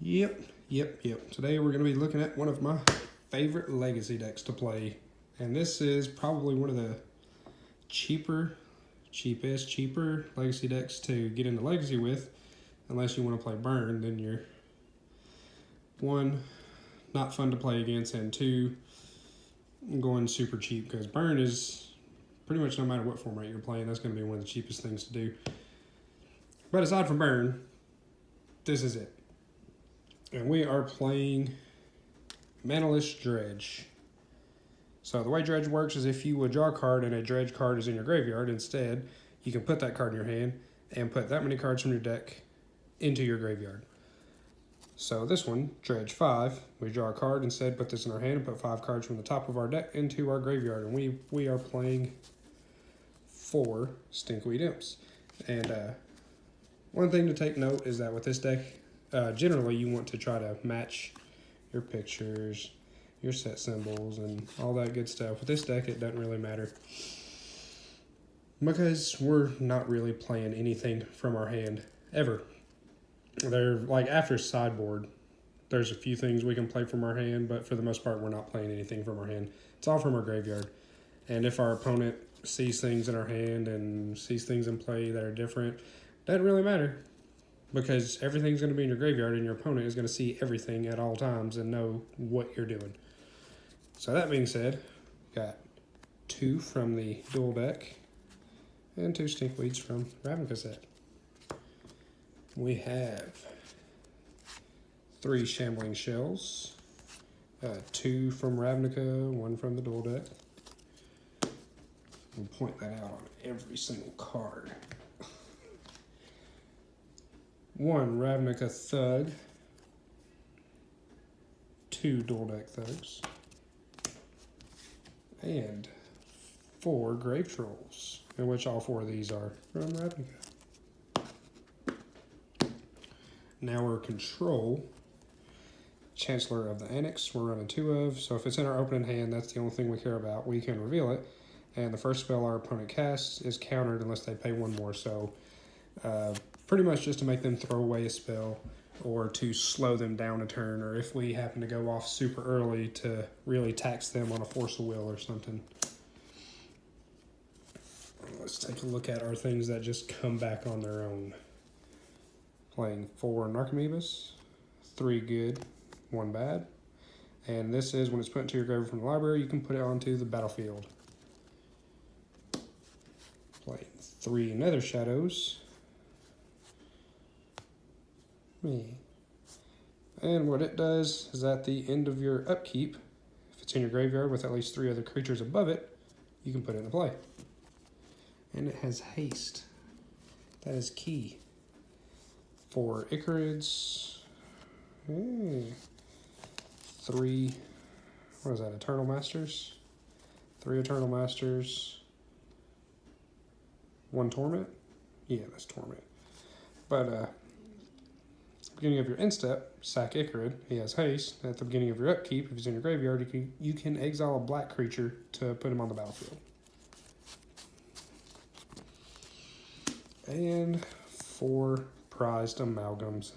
Yep. Today we're going to be looking at one of my favorite legacy decks to play. And this is probably one of the cheaper legacy decks to get into legacy with. Unless you want to play burn, then you're one, not fun to play against, and two, going super cheap, because burn is pretty much no matter what format you're playing, that's going to be one of the cheapest things to do. But aside from burn, this is it. And we are playing Manaless Dredge. So the way Dredge works is if you would draw a card and a Dredge card is in your graveyard, instead you can put that card in your hand and put that many cards from your deck into your graveyard. So this one, Dredge 5, we draw a card, instead put this in our hand and put 5 cards from the top of our deck into our graveyard. And we are playing 4 Stinkweed Imps. And one thing to take note is that with this deck, generally you want to try to match your pictures, your set symbols, and all that good stuff. With this deck, it doesn't really matter, because we're not really playing anything from our hand ever. They're like, after sideboard, there's a few things we can play from our hand, but for the most part, we're not playing anything from our hand. It's all from our graveyard. And if our opponent sees things in our hand and sees things in play that are different, doesn't really matter, because everything's going to be in your graveyard and your opponent is going to see everything at all times and know what you're doing. So that being said, got 2 from the dual deck and 2 Stinkweeds from Ravnica set. We have 3 Shambling Shells, 2 from Ravnica, 1 from the dual deck. We'll point that out on every single card. 1 Ravnica Thug, 2 dual deck Thugs, and 4 Grave Trolls, in which all 4 of these are from Ravnica. Now we're Control, Chancellor of the Annex, we're running 2 of, so if it's in our opening hand, that's the only thing we care about. We can reveal it, and the first spell our opponent casts is countered unless they pay 1 more, so pretty much just to make them throw away a spell or to slow them down a turn, or if we happen to go off super early to really tax them on a force of will or something. Let's take a look at our things that just come back on their own. Playing 4 Narcomoebas, 3 good, 1 bad. And this is when it's put into your graveyard from the library, you can put it onto the battlefield. Playing 3 Nether Shadows. And what it does is at the end of your upkeep, if it's in your graveyard with at least 3 other creatures above it, you can put it into play. And it has haste. That is key. 4 Icarids. 3, what is that, Eternal Masters? 3 Eternal Masters. 1 Torment? Yeah, that's Torment. But, beginning of your end step, sack Icarid. He has haste. At the beginning of your upkeep, if he's in your graveyard, you can exile a black creature to put him on the battlefield. And 4 Prized Amalgams.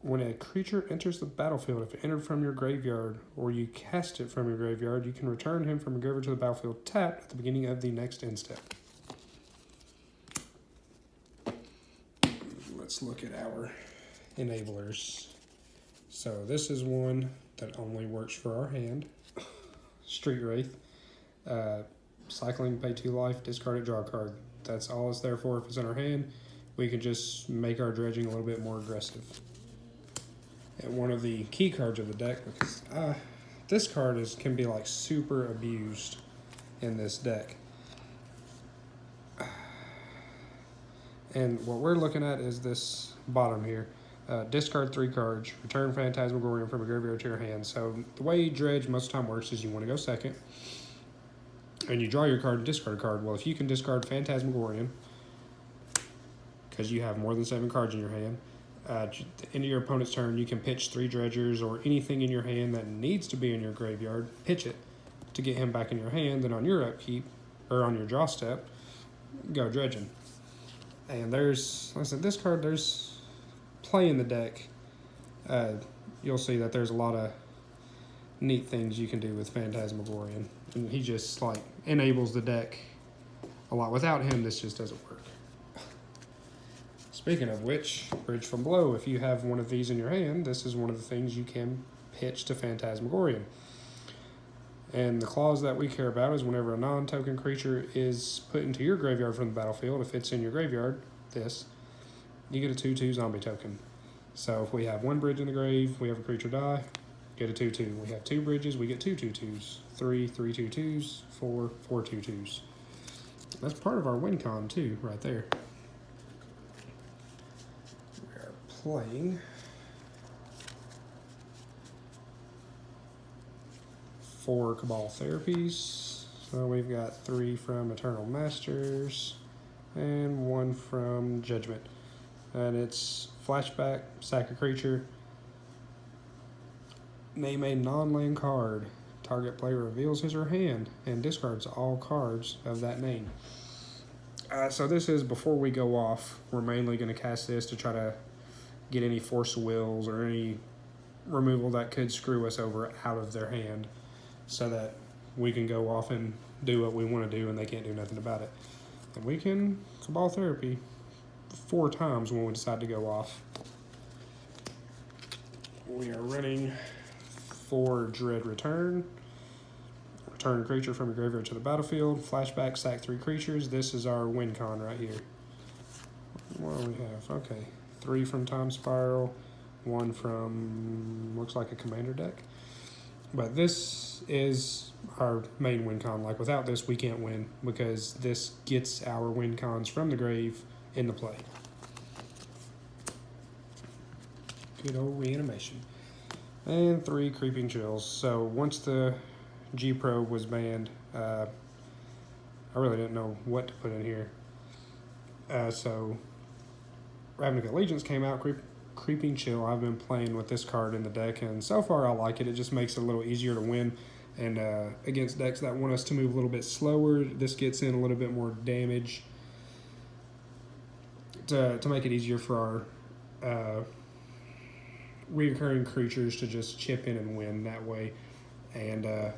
When a creature enters the battlefield, if it entered from your graveyard or you cast it from your graveyard, you can return him from your graveyard to the battlefield tapped at the beginning of the next end step. Let's look at our enablers. So this is one that only works for our hand. Street Wraith. Cycling, pay 2 life, discard it, draw a card. That's all it's there for. If it's in our hand, we can just make our dredging a little bit more aggressive. And one of the key cards of the deck, because this card can be like super abused in this deck. And what we're looking at is this bottom here. Discard 3 cards, return Phantasmagorium from a graveyard to your hand. So the way Dredge most of the time works is you want to go second, and you draw your card and discard a card. Well, if you can discard Phantasmagorium, because you have more than 7 cards in your hand, at the end of your opponent's turn, you can pitch 3 Dredgers or anything in your hand that needs to be in your graveyard, pitch it to get him back in your hand. Then on your upkeep, or on your draw step, go dredging. And there's, like I said, this card, there's playing the deck, you'll see that there's a lot of neat things you can do with Phantasmagorian. And he just like enables the deck a lot. Without him, this just doesn't work. Speaking of which, Bridge from Below, if you have one of these in your hand, this is one of the things you can pitch to Phantasmagorian. And the clause that we care about is whenever a non-token creature is put into your graveyard from the battlefield, if it's in your graveyard, you get a 2/2 zombie token. So if we have one bridge in the grave, we have a creature die, get a 2/2. We have 2 bridges, we get 2 2/2s, 3 2/2s, 4 2/2s. That's part of our win con too, right there. We are playing 4 Cabal Therapies. So we've got 3 from Eternal Masters and 1 from Judgment. And it's flashback, sack a creature, name a non-land card. Target player reveals his or her hand and discards all cards of that name. So this is, before we go off, we're mainly going to cast this to try to get any Force of Wills or any removal that could screw us over out of their hand, so that we can go off and do what we want to do and they can't do nothing about it. And we can Cabal Therapy 4 times when we decide to go off. We are running 4 Dread Return. Return a creature from your graveyard to the battlefield. Flashback, sack 3 creatures. This is our win con right here. What do we have? Okay. 3 from Time Spiral. 1 from, looks like a commander deck. But this is our main win con. Like, without this, we can't win, because this gets our win cons from the grave into play. Good old reanimation. And 3 Creeping Chills. So once the G-Probe was banned, I really didn't know what to put in here. So Ravnica Allegiance came out, Creeping Chill. I've been playing with this card in the deck, and so far I like it. It just makes it a little easier to win. And against decks that want us to move a little bit slower, this gets in a little bit more damage to make it easier for our reoccurring creatures to just chip in and win that way. And a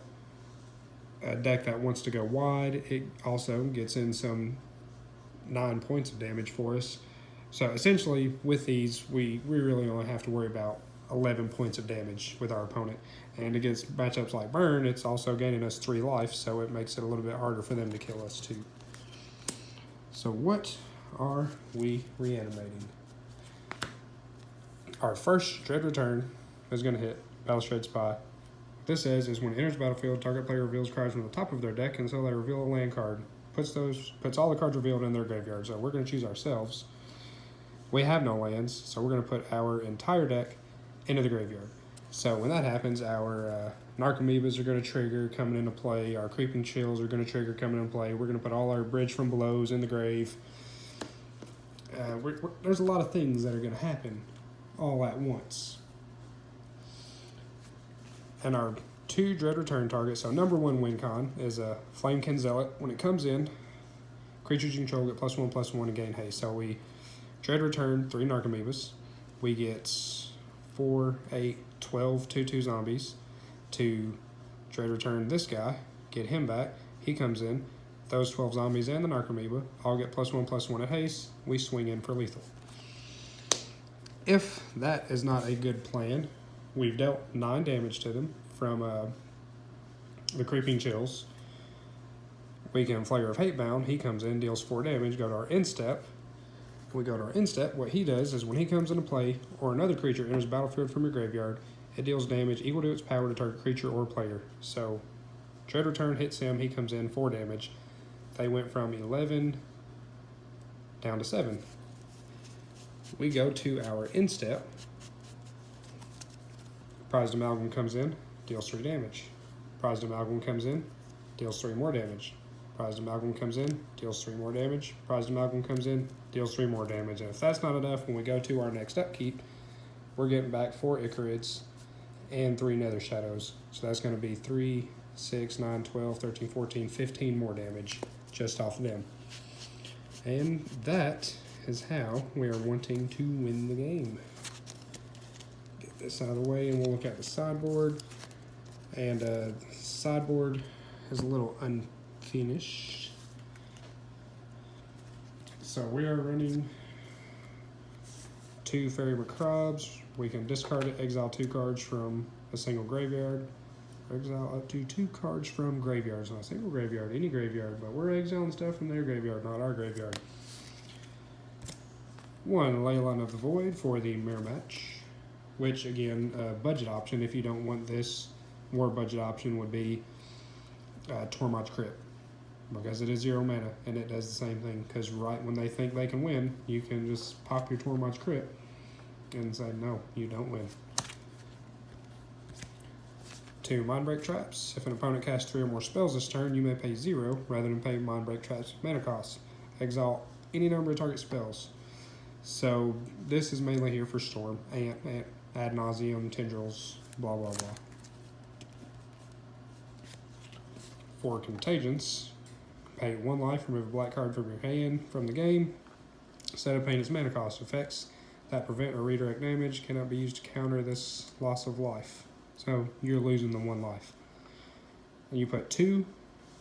deck that wants to go wide, it also gets in some 9 points of damage for us. So essentially, with these, we really only have to worry about 11 points of damage with our opponent. And against matchups like Burn, it's also gaining us 3 life, so it makes it a little bit harder for them to kill us too. So what are we reanimating? Our first Dread Return is going to hit Battlestrade Spy. What this says is when it enters the battlefield, target player reveals cards from the top of their deck until they reveal a land card. Puts all the cards revealed in their graveyard. So we're going to choose ourselves. We have no lands, so we're going to put our entire deck into the graveyard. So when that happens, our Narcomoebas are going to trigger coming into play. Our Creeping Chills are going to trigger coming into play. We're going to put all our Bridge from Belows in the grave. There's a lot of things that are going to happen all at once. And our 2 Dread Return targets. So number 1 win con is a Flamekin Zealot. When it comes in, creatures you control get +1/+1 and gain haste. So we Dread Return 3 Narcomoebas. We get 4, 8, 12 2/2 zombies to Dread Return this guy, get him back. He comes in. Those 12 zombies and the Narcomoeba all get +1/+1 at haste. We swing in for lethal. If that is not a good plan, we've dealt 9 damage to them from the Creeping Chills. We can Flayer of Hatebound. He comes in, deals 4 damage, go to our end step. We go to our end step. What he does is when he comes into play or another creature enters the battlefield from your graveyard, it deals damage equal to its power to target creature or player. So Dread Return hits him, he comes in 4 damage. They went from 11 down to 7. We go to our end step. Prized Amalgam comes in, deals 3 damage. Prized Amalgam comes in, deals 3 more damage. Prized Amalgam comes in, deals 3 more damage. Prized Amalgam comes in, deals 3 more damage. And if that's not enough, when we go to our next upkeep, we're getting back 4 Icarids and 3 Nether Shadows. So that's going to be 3, 6, 9, 12, 13, 14, 15 more damage just off them. And that is how we are wanting to win the game. this out of the way and we'll look at the sideboard. And the sideboard is a little unfinished. So we are running 2 Fairy Macrobes. We can discard it, exile 2 cards from a single graveyard. Exile up to 2 cards from graveyards. Not a single graveyard, any graveyard, but we're exiling stuff from their graveyard, not our graveyard. 1 Leyline of the Void for the mirror match, which again, budget option. If you don't want this, more budget option would be Tormod's Crypt, because it is 0 mana and it does the same thing. Because right when they think they can win, you can just pop your Tormod's Crypt and say, no, you don't win. 2 Mindbreak Traps. If an opponent casts 3 or more spells this turn, you may pay 0 rather than pay Mindbreak Traps mana cost. Exile any number of target spells. So this is mainly here for Storm, Ant, Ad Nauseam, Tendrils, blah blah blah. 4 Contagions. Pay 1 life, remove a black card from your hand from the game. Instead of paying its mana cost, effects that prevent or redirect damage cannot be used to counter this loss of life. So you're losing the 1 life. And you put 2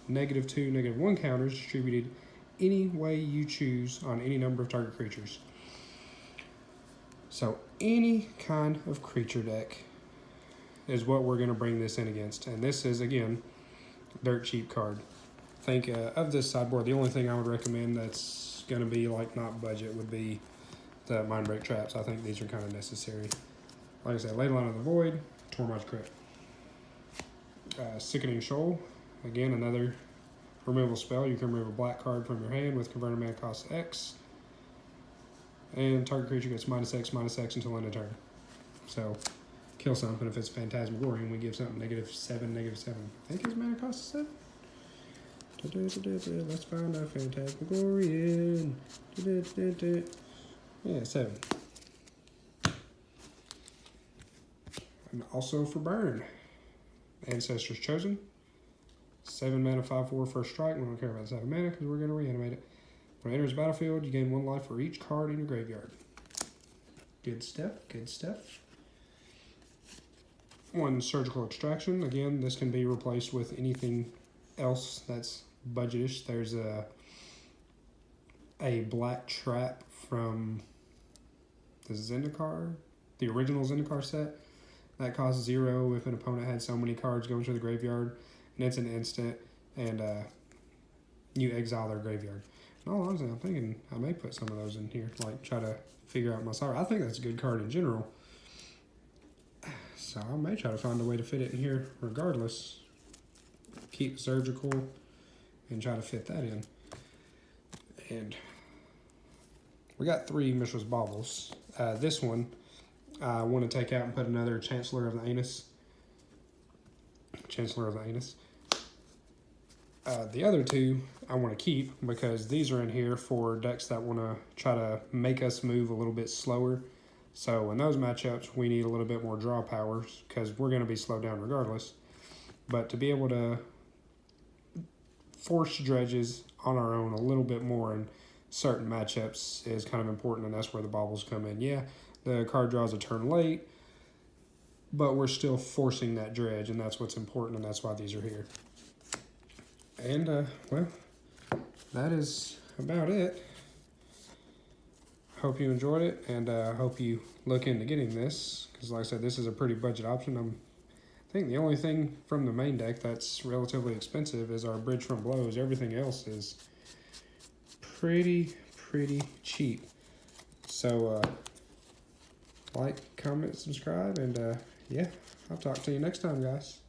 -2, -1 counters distributed any way you choose on any number of target creatures. So any kind of creature deck is what we're going to bring this in against. And this is, again, dirt cheap card. Think of this sideboard, the only thing I would recommend that's going to be like not budget would be the Mindbreak Traps. I think these are kind of necessary. Like I said, Leyline of the Void, Tormod's Crypt. Sickening Shoal, again another removal spell. You can remove a black card from your hand with converted mana cost X. And target creature gets -X until end of turn. So kill something if it's Phantasmagorian. We give something -7, -7. I think his mana cost is 7. Let's find out Phantasmagorian. Yeah, 7. And also for burn, Ancestors Chosen. 7 mana, 5/4 first strike. We don't care about 7 mana because we're going to reanimate it. When it enters the battlefield, you gain 1 life for each card in your graveyard. Good stuff, good stuff. 1 Surgical Extraction. Again, this can be replaced with anything else that's budgetish. There's a black trap from the Zendikar, the original Zendikar set. That costs 0 if an opponent had so many cards going to the graveyard, and it's an instant, and you exile their graveyard. In all honesty, I'm thinking I may put some of those in here, like try to figure out my sorrow. I think that's a good card in general, so I may try to find a way to fit it in here regardless. Keep Surgical and try to fit that in. And we got 3 Mishra's Baubles. This one I want to take out and put another Chancellor of the Anus. The other 2 I want to keep because these are in here for decks that want to try to make us move a little bit slower. So in those matchups, we need a little bit more draw powers because we're going to be slowed down regardless. But to be able to force dredges on our own a little bit more in certain matchups is kind of important, and that's where the baubles come in. Yeah, the card draws a turn late, but we're still forcing that dredge, and that's what's important, and that's why these are here. And, well, that is about it. Hope you enjoyed it, and hope you look into getting this, because like I said, this is a pretty budget option. I think the only thing from the main deck that's relatively expensive is our Bridge from Blows. Everything else is pretty cheap. So, like, comment, subscribe, and yeah, I'll talk to you next time, guys.